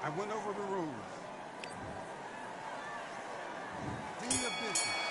I went over the rules. Do your business.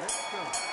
Let's go.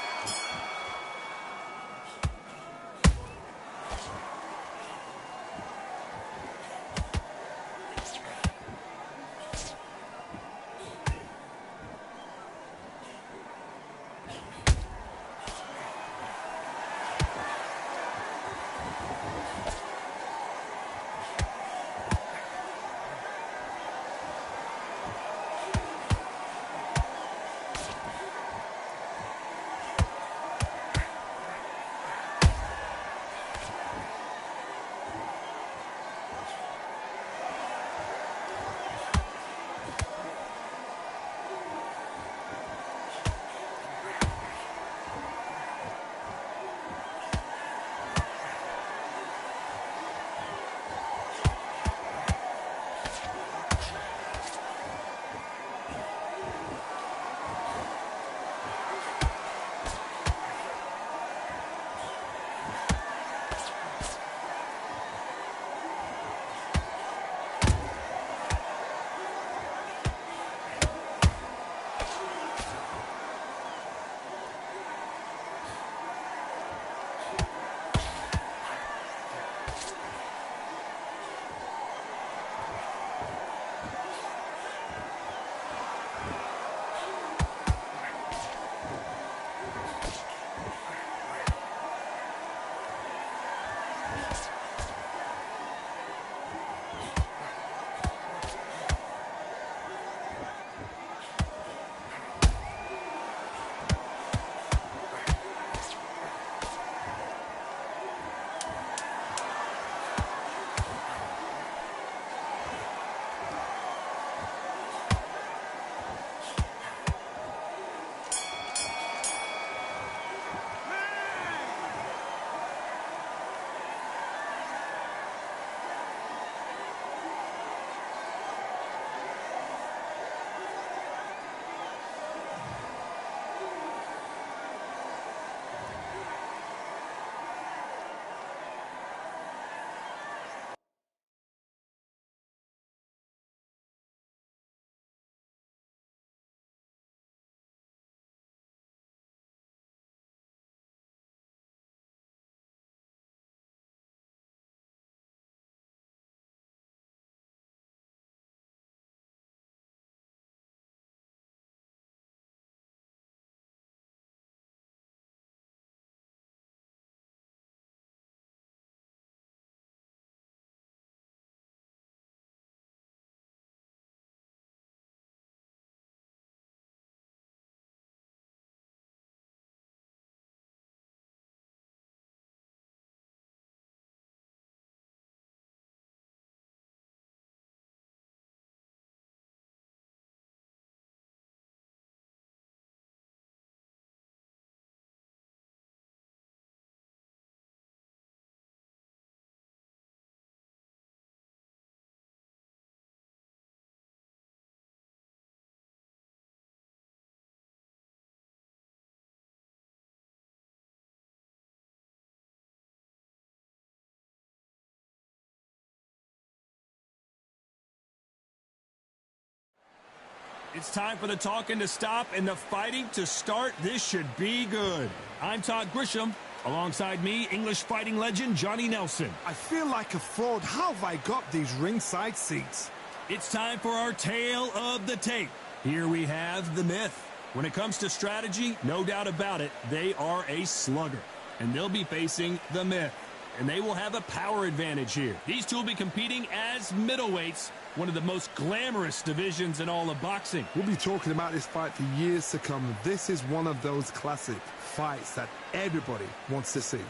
It's time for the talking to stop and the fighting to start. This should be good. I'm Todd Grisham. Alongside me, English fighting legend Johnny Nelson. I feel like a fraud. How have I got these ringside seats? It's time for our tale of the tape. Here we have the Myth. When it comes to strategy, no doubt about it, they are a slugger. And they'll be facing the Myth. And they will have a power advantage here. These two will be competing as middleweights, one of the most glamorous divisions in all of boxing. We'll be talking about this fight for years to come. This is one of those classic fights that everybody wants to see.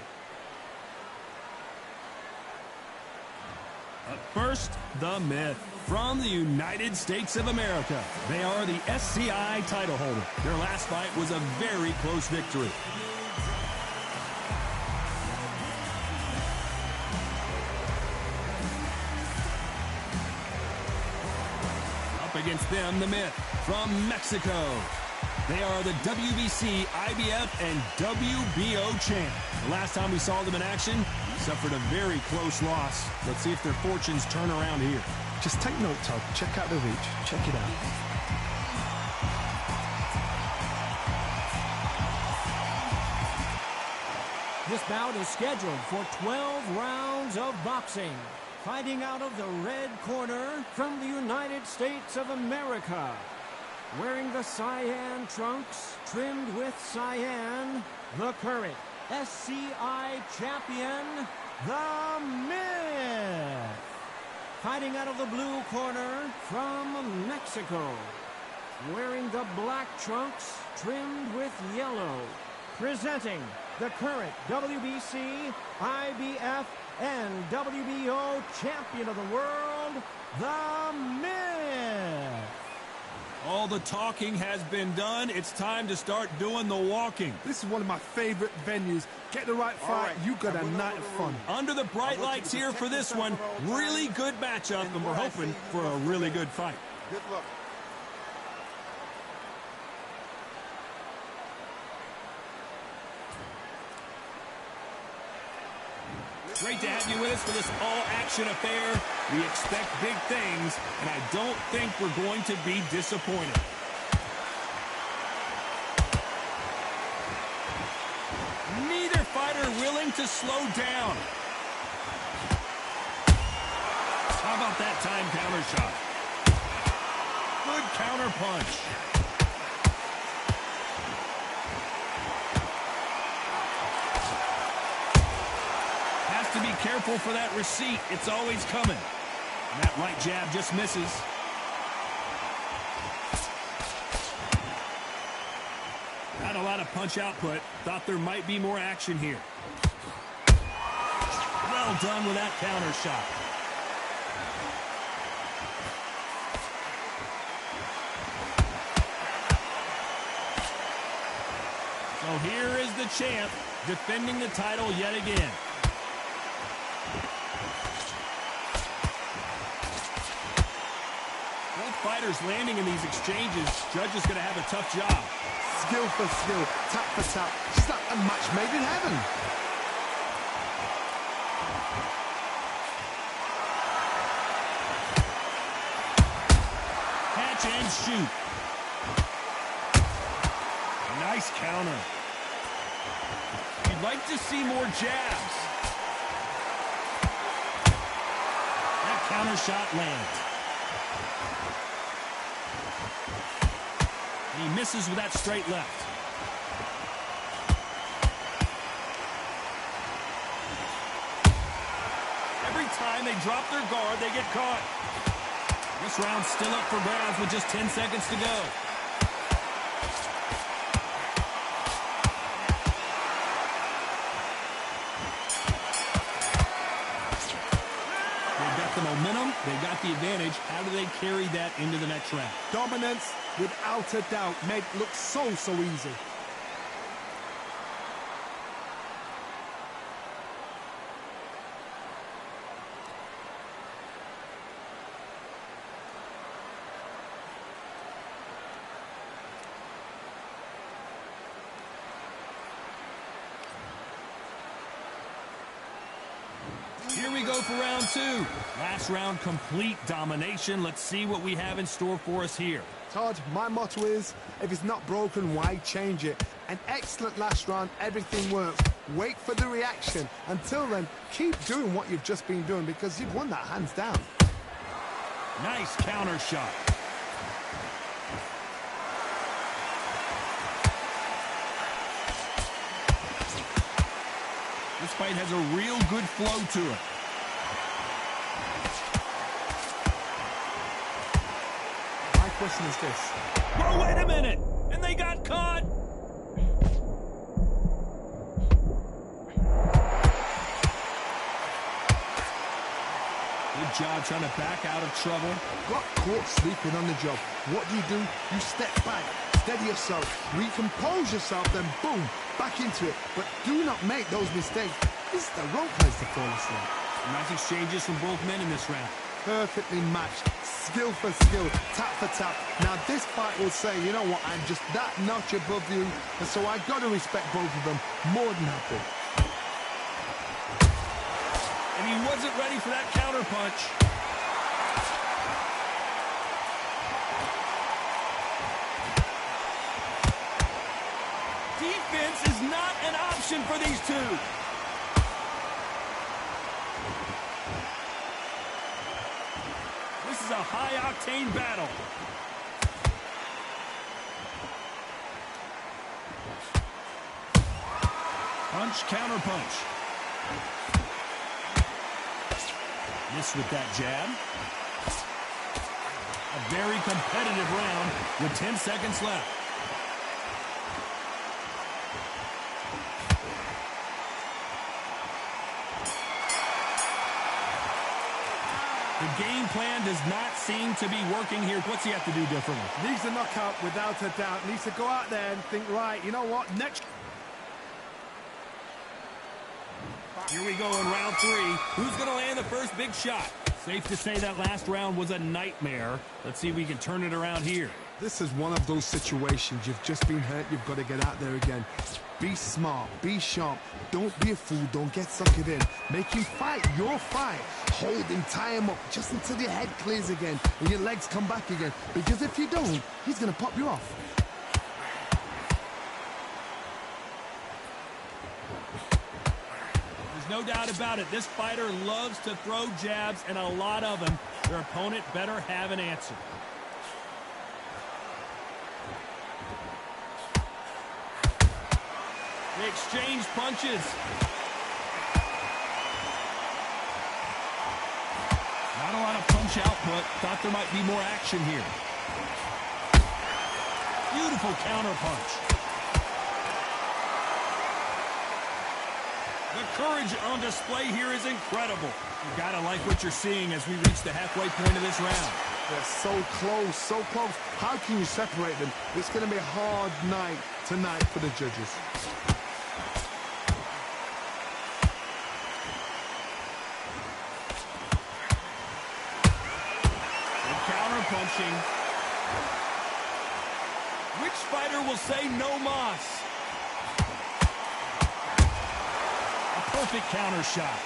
Up first, the Myth. From the United States of America, they are the SCI title holder. Their last fight was a very close victory. Up against them, the Myth from Mexico. They are the WBC, IBF, and WBO champ. The last time we saw them in action, suffered a very close loss. Let's see if their fortunes turn around here. Just take note, Todd. Check out the reach. Check it out. This bout is scheduled for 12 rounds of boxing. Fighting out of the red corner from the United States of America. Wearing the cyan trunks, trimmed with cyan, the current SCI champion, the Myth. Fighting out of the blue corner from Mexico. Wearing the black trunks, trimmed with yellow. Presenting the current WBC, IBF, and WBO champion of the world, the Myth. All the talking has been done. It's time to start doing the walking. This is one of my favorite venues. Get the right fight, you got a night of fun. Under the bright lights here for this one. Really good matchup, and we're hoping for a really good fight. Good luck. Great to have you with us for this all-action affair. We expect big things, and I don't think we're going to be disappointed. Neither fighter willing to slow down. How about that time counter shot? Good counter punch. To be careful for that receipt. It's always coming. And that right jab just misses. Not a lot of punch output. Thought there might be more action here. Well done with that counter shot. So here is the champ defending the title yet again. Fighters landing in these exchanges. Judge is going to have a tough job. Skill for skill, tap for tap. Just like a match made in heaven. Catch and shoot. Nice counter. You'd like to see more jabs. That counter shot lands. He misses with that straight left. Every time they drop their guard, they get caught. This round's still up for grabs with just 10 seconds to go. They've got the momentum. They've got the advantage. How do they carry that into the next round? Dominance, without a doubt, made it look so easy. Here we go for round two. Last round, complete domination. Let's see what we have in store for us here. Todd, my motto is, if it's not broken, why change it? An excellent last round, everything works. Wait for the reaction. Until then, keep doing what you've just been doing because you've won that hands down. Nice counter shot. This fight has a real good flow to it. My question is this. Whoa, wait a minute! And they got caught! Good job trying to back out of trouble. Got caught sleeping on the job. What do? You step back, steady yourself, recompose yourself, then boom, back into it. But do not make those mistakes. This is the wrong place to fall asleep. Nice exchanges from both men in this round. Perfectly matched, skill for skill, tap for tap. Now this fight will say, you know what, I'm just that notch above you, and so I got to respect both of them more than happy. And he wasn't ready for that counter punch. Defense is not an option for these two. This is a high-octane battle. Punch, counter punch. Miss with that jab. A very competitive round with 10 seconds left. The game plan does not seem to be working here. What's he have to do differently? Needs a knockout without a doubt. Needs to go out there and think, right, you know what, next... Here we go in round 3. Who's going to land the first big shot? Safe to say that last round was a nightmare. Let's see if we can turn it around here. This is one of those situations. You've just been hurt. You've got to get out there again. Be smart. Be sharp. Don't be a fool. Don't get suckered in. Make him fight your fight. Hold him, tie him up just until your head clears again and your legs come back again. Because if you don't, he's going to pop you off. No doubt about it. This fighter loves to throw jabs, and a lot of them. Their opponent better have an answer. They exchange punches. Not a lot of punch output. Thought there might be more action here. Beautiful counter punch. The courage on display here is incredible. You gotta like what you're seeing as we reach the halfway point of this round. They're so close, so close. How can you separate them? It's going to be a hard night tonight for the judges. And counter punching. Which fighter will say no mas? Perfect counter shot.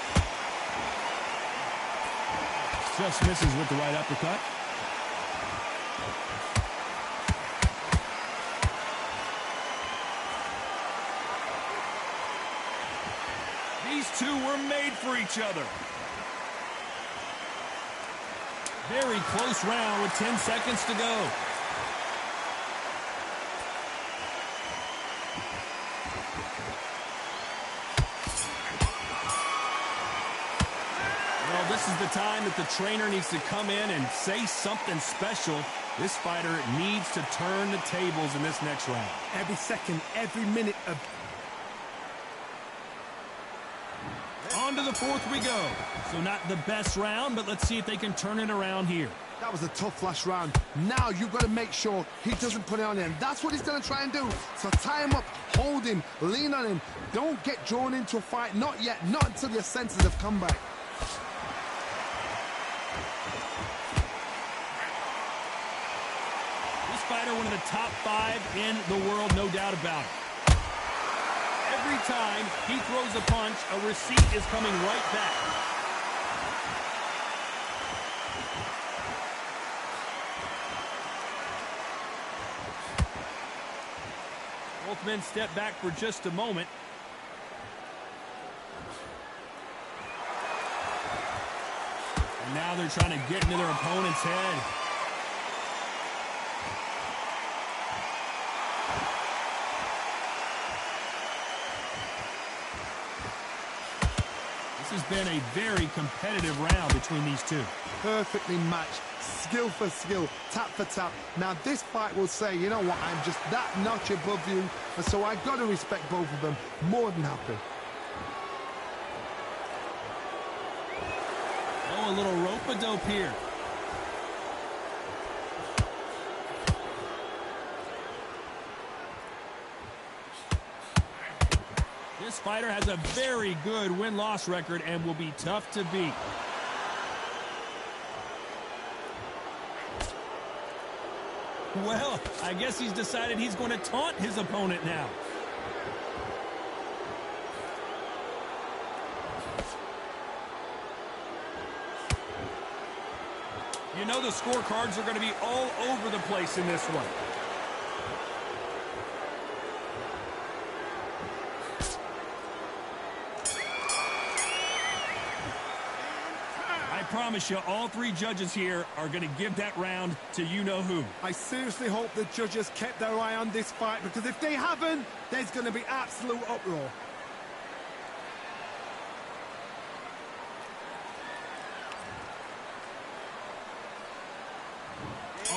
Just misses with the right uppercut. These two were made for each other. Very close round with 10 seconds to go. This is the time that the trainer needs to come in and say something special. This fighter needs to turn the tables in this next round. Every second, every minute of... On to the fourth we go. So not the best round, but let's see if they can turn it around here. That was a tough last round. Now you've got to make sure he doesn't put it on him. That's what he's going to try and do. So tie him up, hold him, lean on him. Don't get drawn into a fight. Not yet. Not until your senses have come back. Fighter, one of the top 5 in the world, no doubt about it. Every time he throws a punch, a receipt is coming right back. Both men step back for just a moment. And now they're trying to get into their opponent's head. This has been a very competitive round between these two. Perfectly matched, skill for skill, tap for tap. Now this fight will say, you know what, I'm just that notch above you, and so I've got to respect both of them. More than happy. Oh, a little rope-a-dope here. This fighter has a very good win-loss record and will be tough to beat. Well, I guess he's decided he's going to taunt his opponent now. You know the scorecards are going to be all over the place in this one. I promise you, all three judges here are going to give that round to you-know-who. I seriously hope the judges kept their eye on this fight, because if they haven't, there's going to be absolute uproar.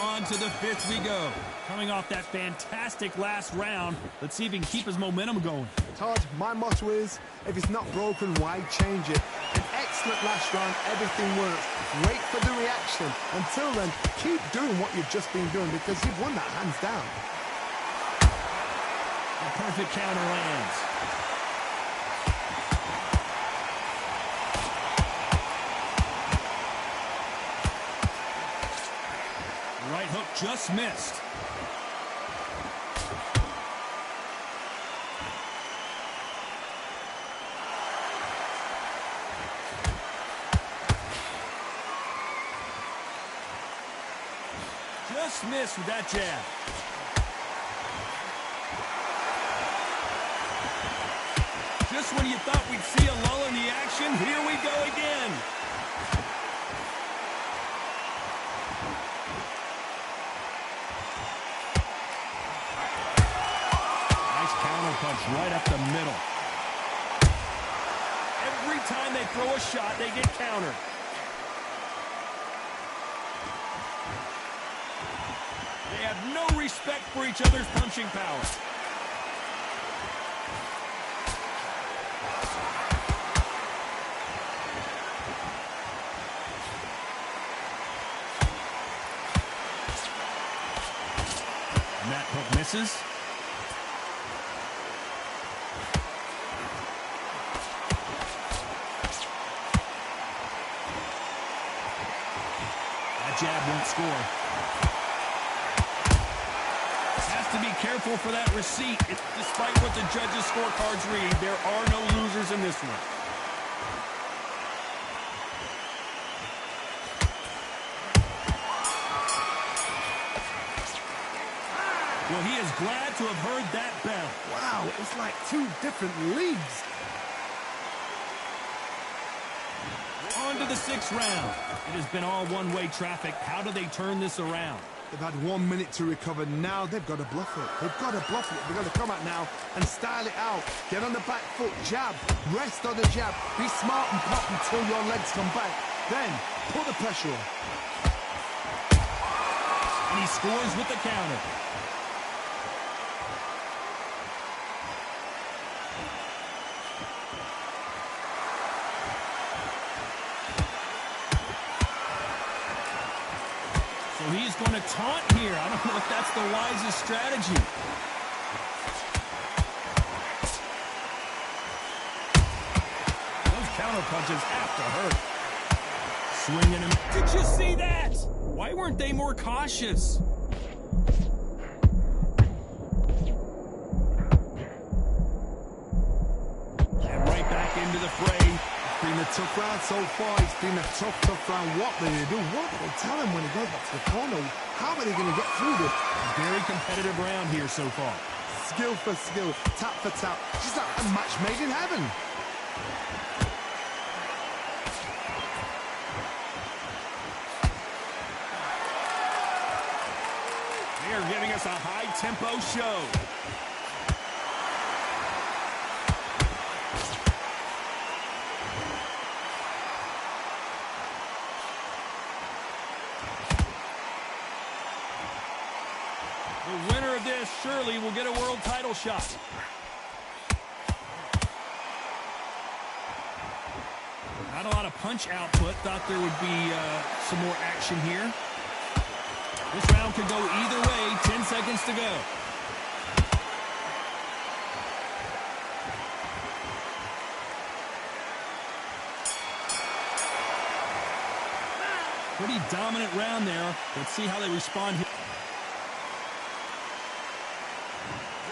On to the fifth we go. Coming off that fantastic last round, let's see if he can keep his momentum going. Todd, my motto is, if it's not broken, why change it? An excellent last round, everything works. Wait for the reaction. Until then, keep doing what you've just been doing, because you've won that hands down. A perfect counter lands. Right hook just missed. Just missed with that jab. Just when you thought we'd see a lull in the action, here we go again. Punch right up the middle. Every time they throw a shot, they get countered. They have no respect for each other's punching power. And that hook misses. Jab won't score. Has to be careful for that receipt. Despite what the judges' scorecards read, there are no losers in this one. Well, he is glad to have heard that bell. Wow, it's like two different leagues. On to the sixth round. It has been all one-way traffic. How do they turn this around? They've had 1 minute to recover. Now they've got to bluff it. They've got to bluff it. They've got to come out now and style it out. Get on the back foot, jab, rest on the jab. Be smart and pop until your legs come back. Then put the pressure on. And he scores with the counter. So he's going to taunt here. I don't know if that's the wisest strategy. Those counter punches have to hurt. Swinging him. Did you see that? Why weren't they more cautious? And right back into the fray. It's been a tough round so far. It's been a tough round. What do they do? What do they tell him when he goes back to the corner? How are they going to get through this? Very competitive round here so far. skill for skill, tap for tap. She's like a match made in heaven. They are giving us a high-tempo show. The winner of this surely will get a world title shot. Not a lot of punch output. Thought there would be some more action here. This round could go either way. 10 seconds to go. Pretty dominant round there. Let's see how they respond here.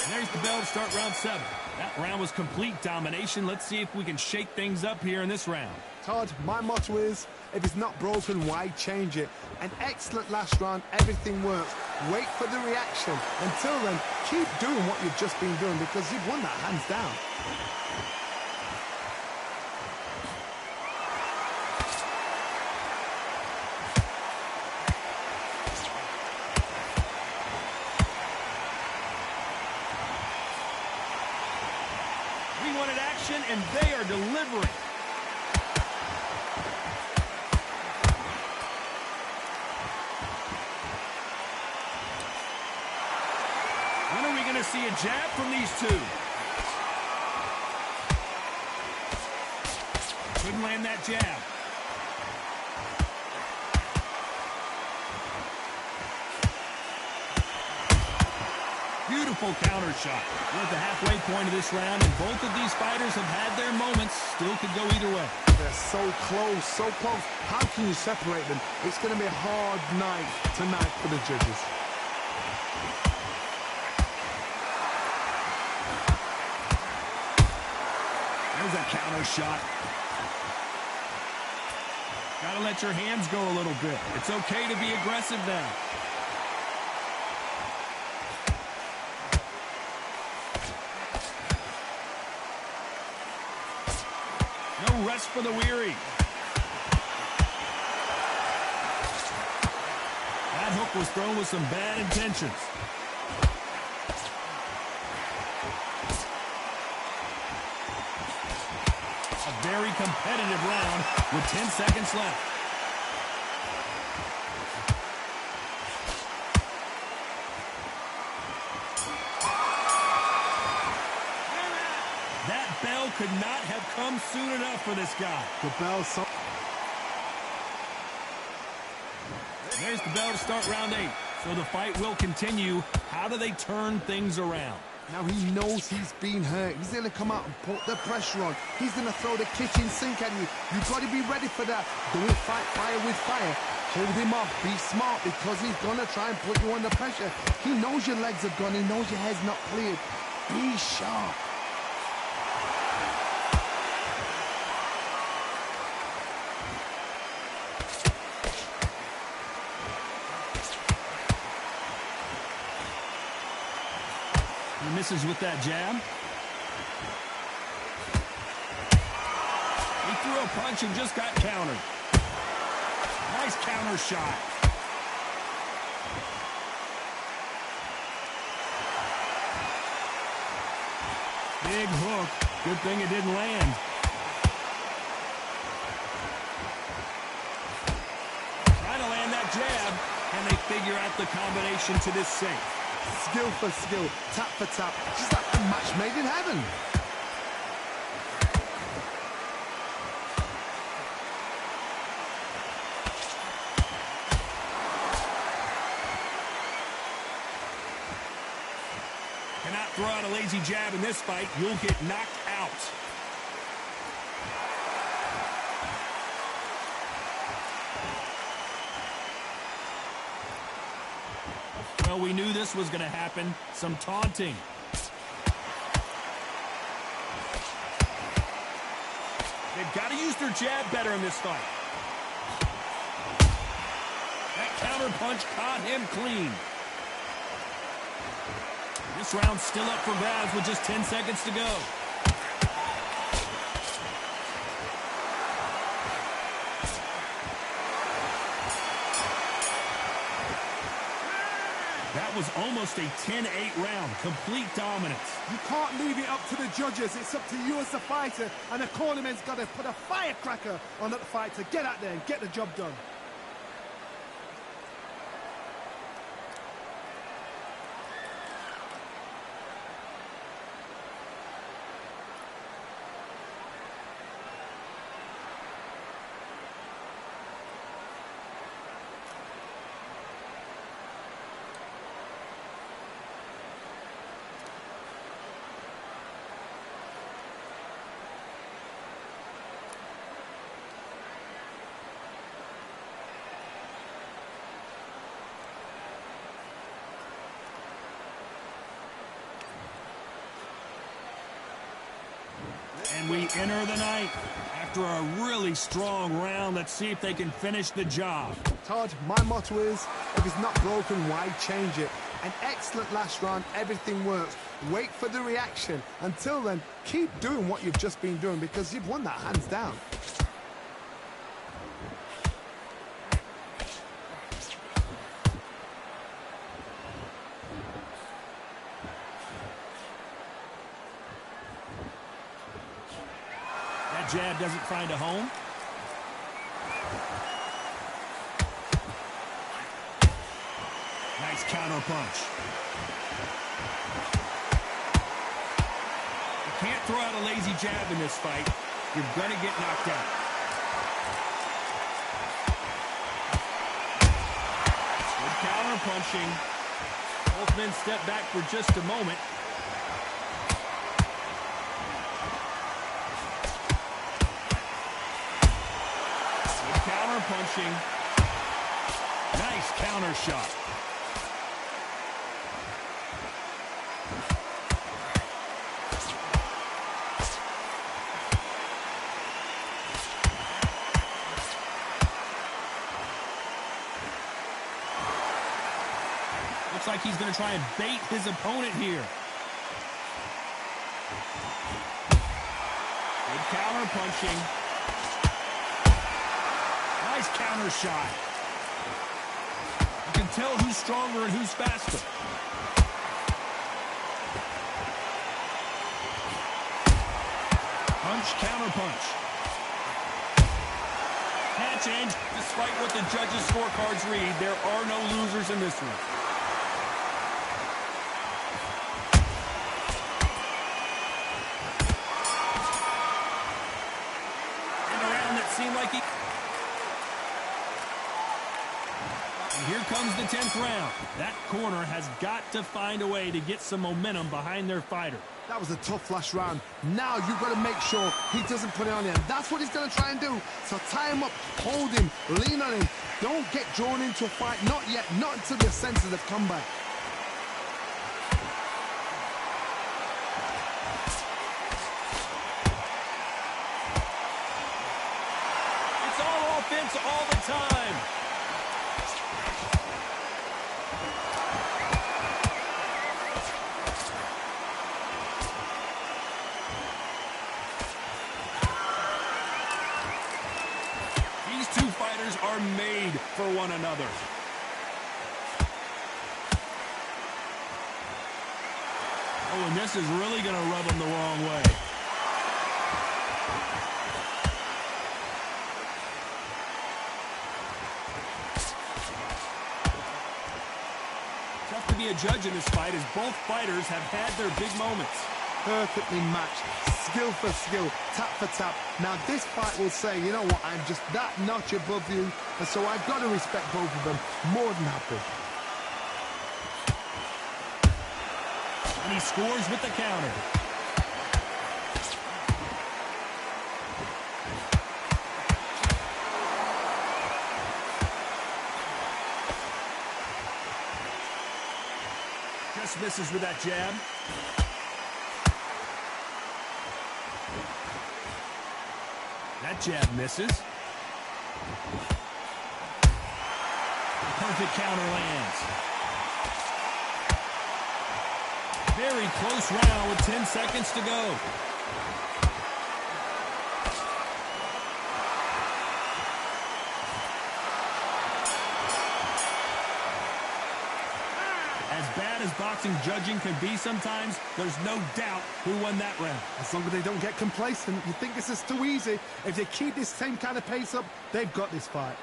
And there's the bell to start round 7. That round was complete domination. Let's see if we can shake things up here in this round. Todd, my motto is, if it's not broken, why change it? An excellent last round, everything works. Wait for the reaction. Until then, keep doing what you've just been doing because you've won that hands down. We wanted action, and they are delivering. When are we going to see a jab from these two? Couldn't land that jab. Beautiful counter shot. We're at the halfway point of this round, and both of these fighters have had their moments. Still could go either way. They're so close, so close. How can you separate them? It's going to be a hard night tonight for the judges. There's a counter shot. Gotta let your hands go a little bit. It's okay to be aggressive now. No rest for the weary. That hook was thrown with some bad intentions. A very competitive round with 10 seconds left. That bell could not have come soon enough for this guy. The bell. There's the bell to start round 8. So the fight will continue. How do they turn things around? Now he knows he's been hurt. He's going to come out and put the pressure on. He's going to throw the kitchen sink at you. You've got to be ready for that. Don't fight fire with fire. Hold him off. Be smart because he's going to try and put you under pressure. He knows your legs are gone. He knows your head's not cleared. Be sharp. He misses with that jab. He threw a punch and just got countered. Nice counter shot. Big hook. Good thing it didn't land. Trying to land that jab, and they figure out the combination to this safe. Skill for skill, tap for tap. She's like a match made in heaven. Cannot throw out a lazy jab in this fight. You'll get knocked out. Well, we knew this was going to happen. Some taunting. They've got to use their jab better in this fight. That counter punch caught him clean. This round's still up for grabs with just 10 seconds to go. That was almost a 10-8 round. Complete dominance. You can't leave it up to the judges. It's up to you as the fighter, and the cornerman's got to put a firecracker on that fight to get out there and get the job done. And we enter the ninth. After a really strong round, let's see if they can finish the job. Todd, my motto is, if it's not broken, why change it? An excellent last round, everything works. Wait for the reaction. Until then, keep doing what you've just been doing because you've won that hands down. Jab doesn't find a home. Nice counter punch. You can't throw out a lazy jab in this fight. You're going to get knocked out. Good counter punching. Both men step back for just a moment. Punching. Nice counter shot. Looks like he's going to try and bait his opponent here. Good counter punching. Nice counter shot. You can tell who's stronger and who's faster. Punch, counter punch. Can't change. Despite what the judges' scorecards read, there are no losers in this one. In a round that seemed like he... Here comes the 10th round. That corner has got to find a way to get some momentum behind their fighter. That was a tough last round. Now you've got to make sure he doesn't put it on him. That's what he's going to try and do. So tie him up, hold him, lean on him. Don't get drawn into a fight. Not yet. Not until your senses have come back. It's all offense all the time. Are made for one another. Oh, and this is really going to rub them the wrong way. Tough to be a judge in this fight as both fighters have had their big moments. Perfectly matched, skill for skill, tap for tap. Now this fight will say, you know what, I'm just that notch above you, and so I've got to respect both of them. More than happy. And he scores with the counter. Just misses with that jab. That jab misses. The perfect counter lands. Very close round with 10 seconds to go. As bad as boxing judging can be sometimes, there's no doubt who won that round. As long as they don't get complacent, you think this is too easy. If they keep this same kind of pace up, they've got this fight.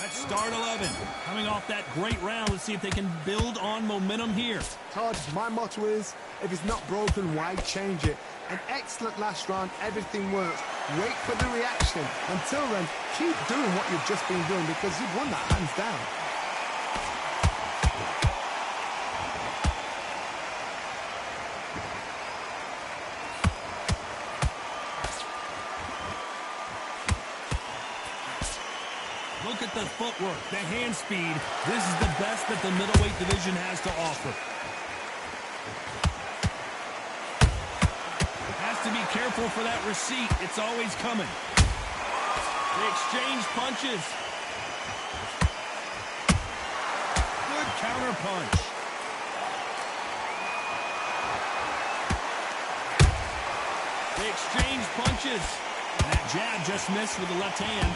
Let's start 11. Coming off that great round, let's see if they can build on momentum here. Todd, my motto is, if it's not broken, why change it? An excellent last round, everything works. Wait for the reaction. Until then, keep doing what you've just been doing because you've won that hands down. Look at the footwork, the hand speed. This is the best that the middleweight division has to offer. Has to be careful for that receipt. It's always coming. They exchange punches. Good counter punch. They exchange punches. And that jab just missed with the left hand.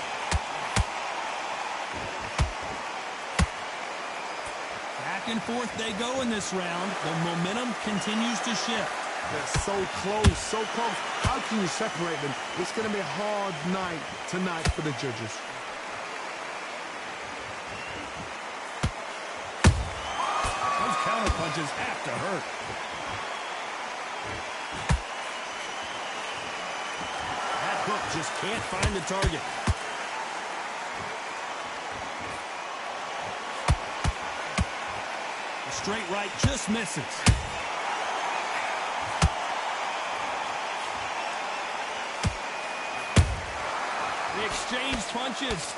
Back and forth they go in this round. The momentum continues to shift. They're so close, so close. How can you separate them? It's going to be a hard night tonight for the judges. Those counter punches have to hurt. That hook just can't find the target. The straight right just misses. They exchange punches.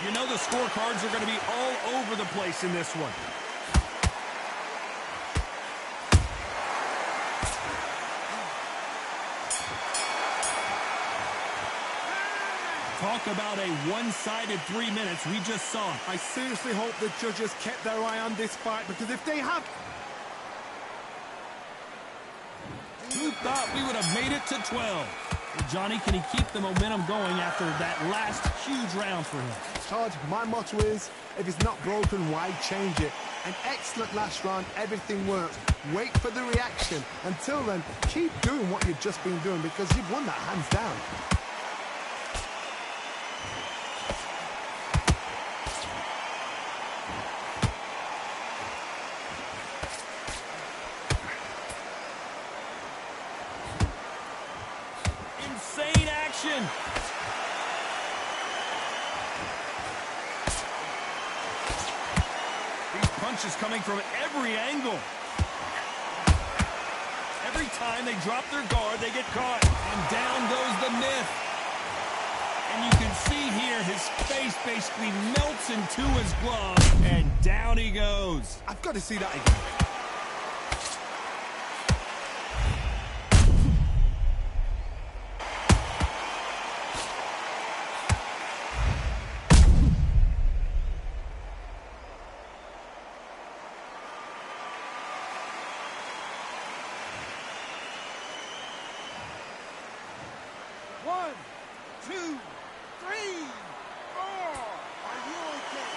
You know the scorecards are going to be all over the place in this one. Talk about a one-sided 3 minutes. We just saw it. I seriously hope the judges kept their eye on this fight because if they have... Who thought we would have made it to 12? Well, Johnny, can he keep the momentum going after that last huge round for him? Todd, my motto is, if it's not broken, why change it? An excellent last round, everything works. Wait for the reaction. Until then, keep doing what you've just been doing because you've won that hands down. Insane action. These punches coming from every angle. Every time they drop their guard, they get caught. And down goes the Myth. And you can see here his face basically melts into his glove. And down he goes. I've got to see that again. One, two, three, four. Are you okay?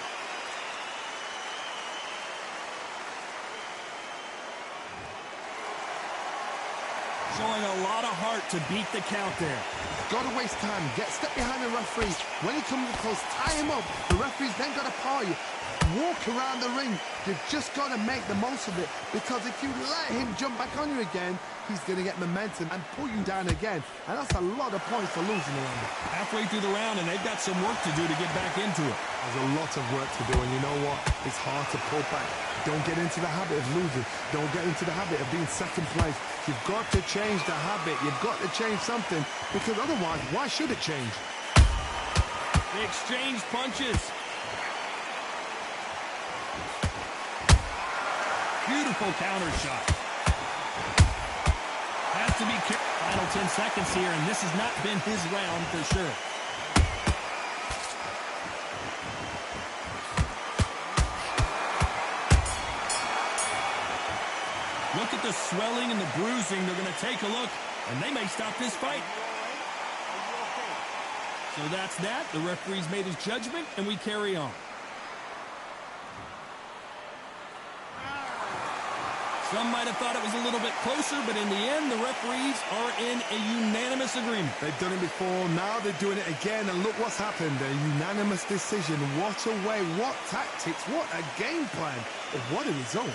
Showing a lot of heart to beat the count there. Got to waste time. Step behind the referee. When he comes close, tie him up. The referee's then got to power you. Walk around the ring. You've just got to make the most of it. Because if you let him jump back on you again, he's going to get momentum and pull you down again. And that's a lot of points for losing around it. Halfway through the round, and they've got some work to do to get back into it. There's a lot of work to do, and you know what? It's hard to pull back. Don't get into the habit of losing. Don't get into the habit of being second place. You've got to change the habit. You've got to change something, because otherwise, why should it change? They exchange punches. Beautiful counter shot. Has to be careful. Final 10 seconds here, and this has not been his round for sure. look at the swelling and the bruising. They're going to take a look, and they may stop this fight. So that's that. The referee's made his judgment, and we carry on. Some might have thought it was a little bit closer, but in the end, the referees are in a unanimous agreement. They've done it before, now they're doing it again, and look what's happened. A unanimous decision. What a way, what tactics, what a game plan. What a result.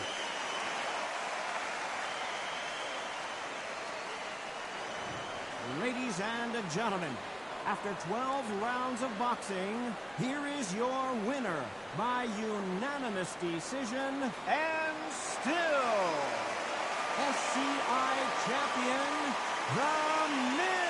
Ladies and gentlemen, after 12 rounds of boxing, here is your winner by unanimous decision and still SCI champion, The Miz.